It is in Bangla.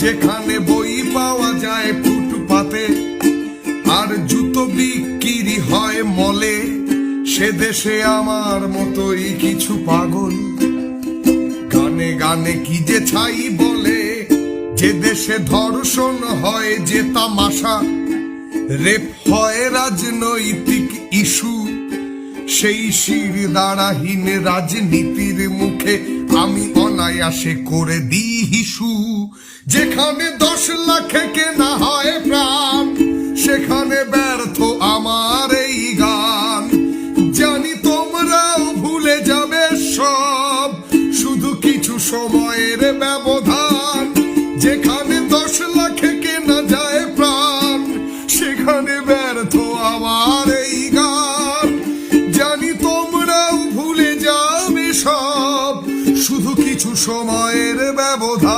যেখানে বই পাওয়া যায় ফুটপাতে আর জুতো বিক্রি হয় মলে, সে দেশে আমার মতোই কিছু পাগল গানে গানে কি যে ছাই বলে। যে দেশে ধর্ষণ হয়, যে তামাশা রেপ হয় রাজনৈতিক ইস্যু, সেই শিরদাঁড়াহীন রাজনীতির মুখে আমি অনায়াসে করে দিই হিসু। যেখানে 10 লাখে কেনা হয় প্রাণ, সেখানে ব্যর্থ আমার এই গান। জানি তোমরাও ভুলে যাবে সব, শুধু কিছু সময়ের ব্যবধান। যেখানে 10 লাখে কেনা যায় প্রাণ, সেখানে ব্যর্থ আমার এই গান। জানি তোমরাও ভুলে যাবে সব, শুধু কিছু সময়